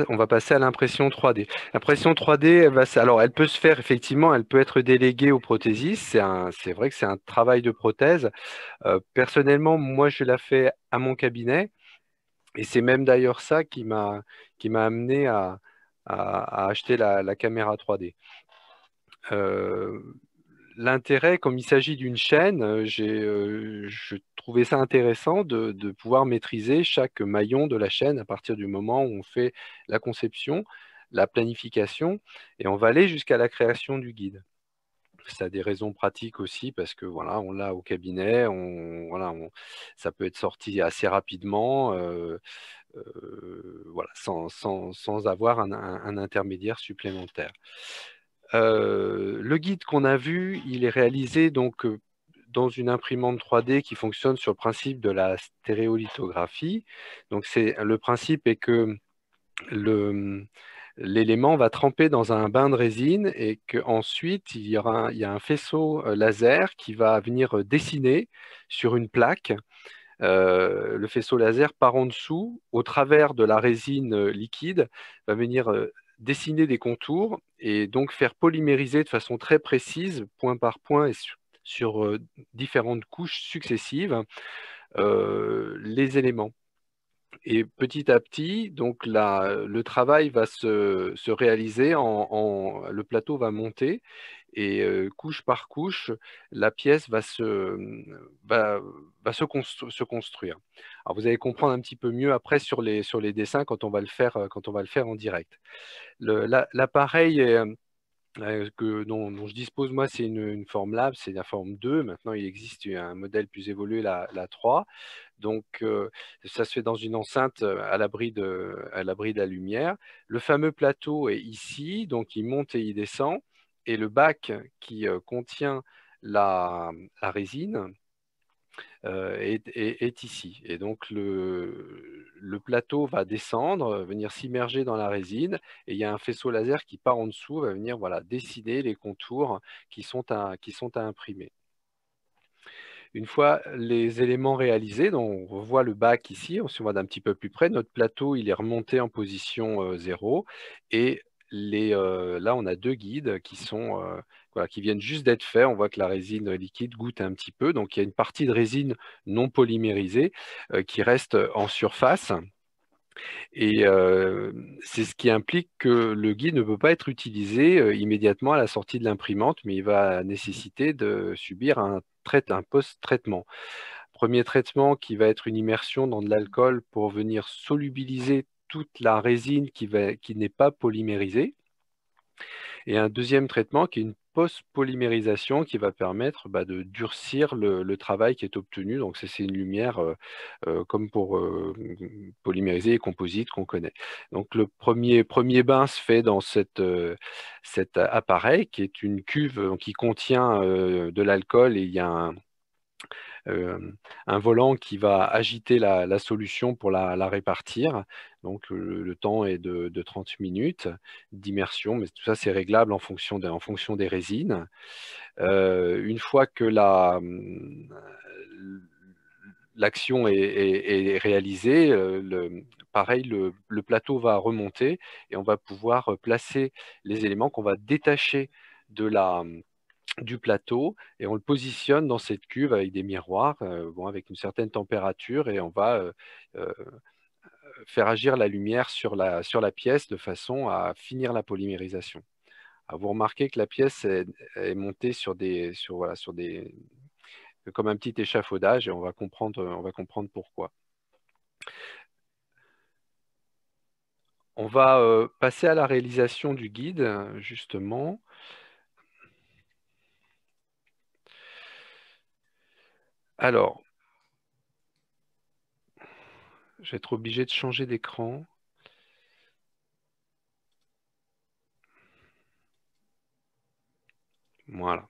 on va passer à l'impression 3D. L'impression 3D, alors elle peut se faire effectivement, elle peut être déléguée au prothésiste. C'est vrai que c'est un travail de prothèse. Personnellement, moi, je la fais à mon cabinet, et c'est même d'ailleurs ça qui m'a amené à acheter la caméra 3D. Euh, L'intérêt, comme il s'agit d'une chaîne, je trouvais ça intéressant de pouvoir maîtriser chaque maillon de la chaîne à partir du moment où on fait la conception, la planification, et on va aller jusqu'à la création du guide. Ça a des raisons pratiques aussi parce que voilà, on l'a au cabinet, ça peut être sorti assez rapidement, voilà, sans avoir un intermédiaire supplémentaire. Le guide qu'on a vu, il est réalisé donc dans une imprimante 3D qui fonctionne sur le principe de la stéréolithographie. Donc le principe est que le, l'élément va tremper dans un bain de résine et qu'ensuite il y a un faisceau laser qui va venir dessiner sur une plaque. Le faisceau laser par en dessous, au travers de la résine liquide, va venir dessiner des contours et donc faire polymériser de façon très précise, point par point et sur différentes couches successives, les éléments. Et petit à petit, donc le travail va se réaliser, le plateau va monter et couche par couche, la pièce va, se construire. Alors vous allez comprendre un petit peu mieux après sur les dessins quand on va le faire, quand on va le faire en direct. L'appareil dont je dispose, moi, c'est une forme lab, c'est la forme 2. Maintenant, il existe un modèle plus évolué, la 3. Donc, ça se fait dans une enceinte à l'abri de la lumière. Le fameux plateau est ici, donc il monte et il descend. Et le bac qui contient la résine est ici. Et donc, le plateau va descendre, venir s'immerger dans la résine, et il y a un faisceau laser qui part en dessous, va venir voilà, dessiner les contours qui sont à imprimer. Une fois les éléments réalisés, donc on revoit le bac ici, on se voit d'un petit peu plus près, notre plateau il est remonté en position 0 et là on a deux guides voilà, qui viennent juste d'être faits. On voit que la résine liquide goûte un petit peu, donc il y a une partie de résine non polymérisée qui reste en surface. Et c'est ce qui implique que le guide ne peut pas être utilisé immédiatement à la sortie de l'imprimante, mais il va nécessiter de subir un post-traitement. Premier traitement qui va être une immersion dans de l'alcool pour venir solubiliser toute la résine qui n'est pas polymérisée. Et un deuxième traitement qui est une post-polymérisation qui va permettre de durcir le travail qui est obtenu. Donc, c'est une lumière comme pour polymériser les composites qu'on connaît. Donc, le premier bain se fait dans cet appareil qui est une cuve qui contient de l'alcool et il y a euh, un volant qui va agiter la solution pour la répartir. Donc le temps est de 30 minutes d'immersion, mais tout ça c'est réglable en fonction des résines. Une fois que l'action est réalisée, pareil, le plateau va remonter et on va pouvoir placer les éléments qu'on va détacher de du plateau et on le positionne dans cette cuve avec des miroirs, bon, avec une certaine température et on va euh, faire agir la lumière sur la pièce de façon à finir la polymérisation. Alors, vous remarquez que la pièce est montée voilà, comme un petit échafaudage et on va comprendre pourquoi. On va passer à la réalisation du guide, justement. Alors, je vais être obligé de changer d'écran. Voilà.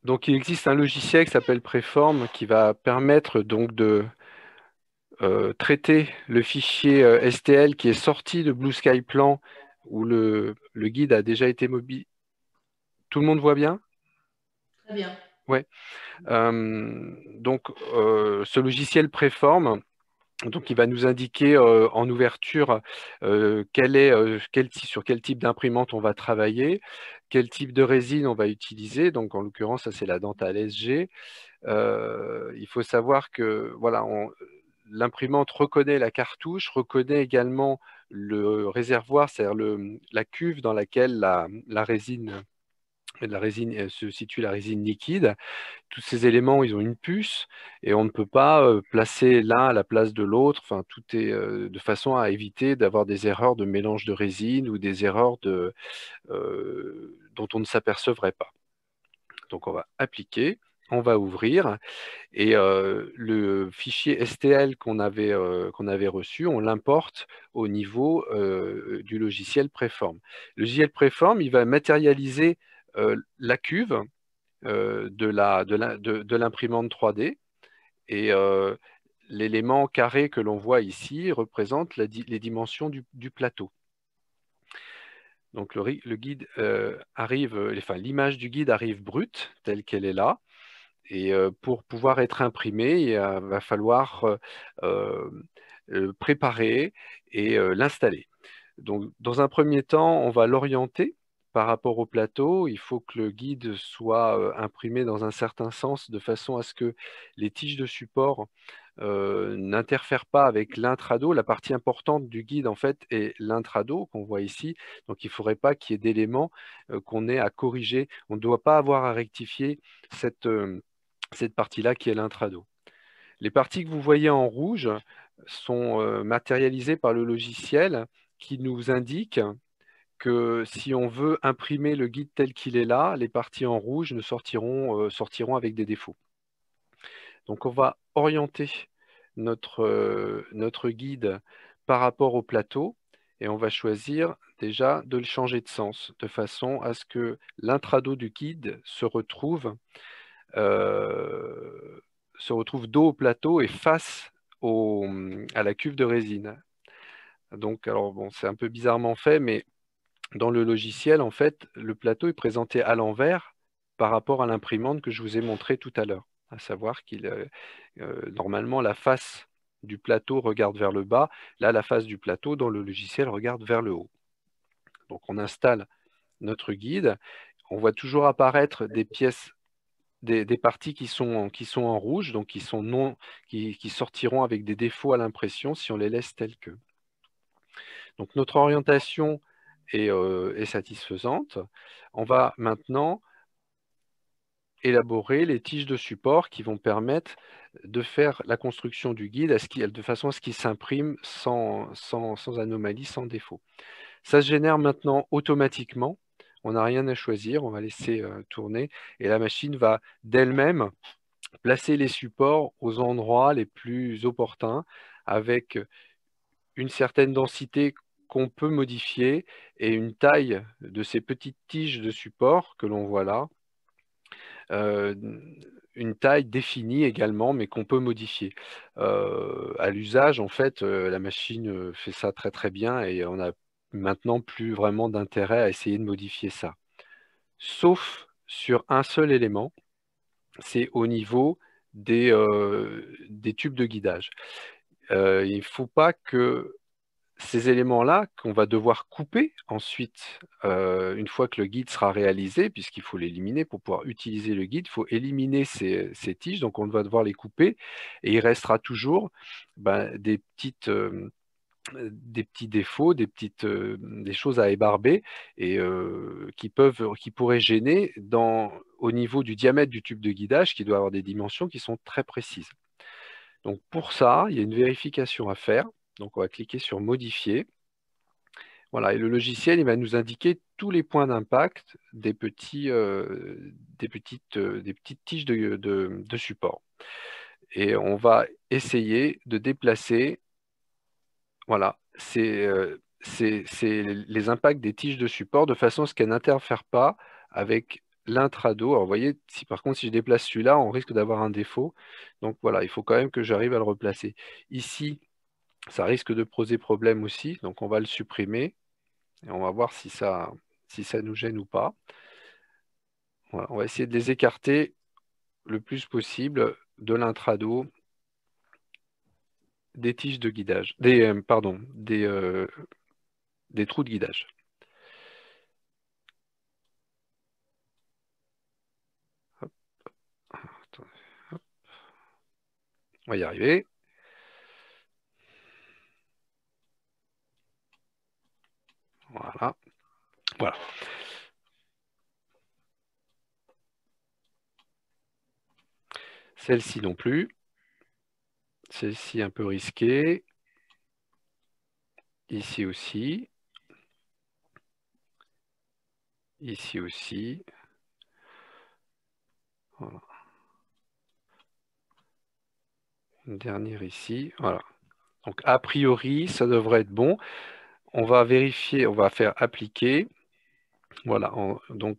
Donc, il existe un logiciel qui s'appelle Preform qui va permettre donc de traiter le fichier STL qui est sorti de Blue Sky Plan où le guide a déjà été mobile. Tout le monde voit bien? Très bien. Ouais. Donc, ce logiciel préforme. Donc, il va nous indiquer en ouverture sur quel type d'imprimante on va travailler, quel type de résine on va utiliser. Donc, en l'occurrence, ça c'est la Dental SG. Il faut savoir que voilà, l'imprimante reconnaît la cartouche, reconnaît également le réservoir, c'est-à-dire la cuve dans laquelle la résine se situe la résine liquide. Tous ces éléments, ils ont une puce et on ne peut pas placer l'un à la place de l'autre. Enfin, tout est de façon à éviter d'avoir des erreurs de mélange de résine ou des erreurs dont on ne s'apercevrait pas. Donc, on va appliquer, on va ouvrir et le fichier STL qu'on avait reçu, on l'importe au niveau du logiciel Préform. Le logiciel Préform, il va matérialiser la cuve de l'imprimante 3D et l'élément carré que l'on voit ici représente les dimensions du plateau. Donc le guide arrive, enfin l'image du guide arrive brute, telle qu'elle est là. Et pour pouvoir être imprimé, il va falloir euh, préparer et l'installer. Donc, dans un premier temps, on va l'orienter par rapport au plateau. Il faut que le guide soit imprimé dans un certain sens de façon à ce que les tiges de support n'interfèrent pas avec l'intrado. La partie importante du guide, en fait, est l'intrado qu'on voit ici. Donc, il ne faudrait pas qu'il y ait d'éléments qu'on ait à corriger. On ne doit pas avoir à rectifier cette partie-là qui est l'intrado. Les parties que vous voyez en rouge sont matérialisées par le logiciel qui nous indique que si on veut imprimer le guide tel qu'il est là, les parties en rouge ne sortiront avec des défauts. Donc on va orienter notre guide par rapport au plateau et on va choisir déjà de le changer de sens de façon à ce que l'intrado du guide euh, se retrouve dos au plateau et face à la cuve de résine. Donc, alors bon, c'est un peu bizarrement fait, mais dans le logiciel, en fait, le plateau est présenté à l'envers par rapport à l'imprimante que je vous ai montré tout à l'heure. À savoir normalement, la face du plateau regarde vers le bas. Là, la face du plateau dans le logiciel regarde vers le haut. Donc, on installe notre guide. On voit toujours apparaître des pièces des parties qui sont en rouge, donc qui sortiront avec des défauts à l'impression si on les laisse telles que. Donc notre orientation est satisfaisante. On va maintenant élaborer les tiges de support qui vont permettre de faire la construction du guide de façon à ce qu'il s'imprime sans anomalie, sans défaut. Ça se génère maintenant automatiquement. On n'a rien à choisir, on va laisser tourner et la machine va d'elle-même placer les supports aux endroits les plus opportuns avec une certaine densité qu'on peut modifier et une taille de ces petites tiges de support que l'on voit là, euh, une taille définie également, mais qu'on peut modifier. À l'usage, en fait, la machine fait ça très très bien et on n'a maintenant plus vraiment d'intérêt à essayer de modifier ça. Sauf sur un seul élément, c'est au niveau des tubes de guidage. Il ne faut pas que ces éléments-là, qu'on va devoir couper ensuite, une fois que le guide sera réalisé, puisqu'il faut l'éliminer pour pouvoir utiliser le guide, il faut éliminer ces tiges, donc on va devoir les couper, et il restera toujours ben, des petits défauts, des choses à ébarber et qui pourraient gêner au niveau du diamètre du tube de guidage qui doit avoir des dimensions qui sont très précises. Donc pour ça, il y a une vérification à faire. Donc on va cliquer sur modifier. Voilà, et le logiciel, il va nous indiquer tous les points d'impact des petites tiges de support. Et on va essayer de déplacer. Voilà, c'est les impacts des tiges de support de façon à ce qu'elles n'interfèrent pas avec l'intrado. Alors, vous voyez, si par contre, si je déplace celui-là, on risque d'avoir un défaut. Donc voilà, il faut quand même que j'arrive à le replacer. Ici, ça risque de poser problème aussi. Donc on va le supprimer et on va voir si ça nous gêne ou pas. Voilà, on va essayer de les écarter le plus possible de l'intrado des tiges de guidage, pardon, des trous de guidage. Hop, attendez, hop, on va y arriver. Voilà. Voilà. Celle-ci non plus. Celle-ci un peu risquée. Ici aussi. Ici aussi. Voilà. Une dernière ici. Voilà. Donc, a priori, ça devrait être bon. On va vérifier, on va faire appliquer. Voilà. Donc,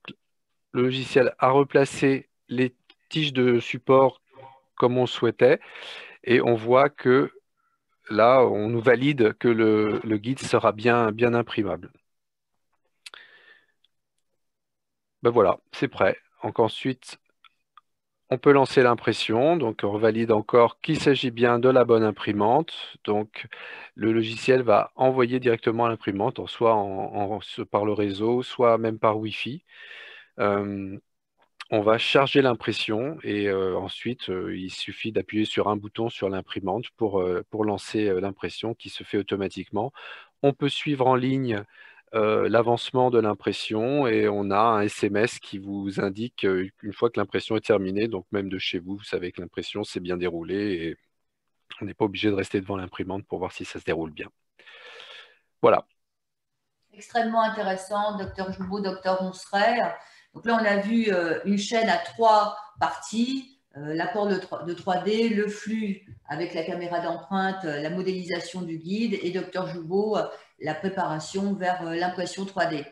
le logiciel a replacé les tiges de support comme on souhaitait. Et on voit que là, on nous valide que le guide sera bien imprimable. Ben voilà, c'est prêt. Donc ensuite, on peut lancer l'impression. Donc on valide encore qu'il s'agit bien de la bonne imprimante. Donc le logiciel va envoyer directement l'imprimante, soit par le réseau, soit même par Wi-Fi. On va charger l'impression et ensuite, il suffit d'appuyer sur un bouton sur l'imprimante pour lancer l'impression qui se fait automatiquement. On peut suivre en ligne l'avancement de l'impression et on a un SMS qui vous indique une fois que l'impression est terminée, donc même de chez vous, vous savez que l'impression s'est bien déroulée et on n'est pas obligé de rester devant l'imprimante pour voir si ça se déroule bien. Voilà. Extrêmement intéressant, docteur Jouveau, docteur Onseret. Donc là, on a vu une chaîne à 3 parties, l'apport de 3D, le flux avec la caméra d'empreinte, la modélisation du guide et docteur Jouveau, la préparation vers l'impression 3D.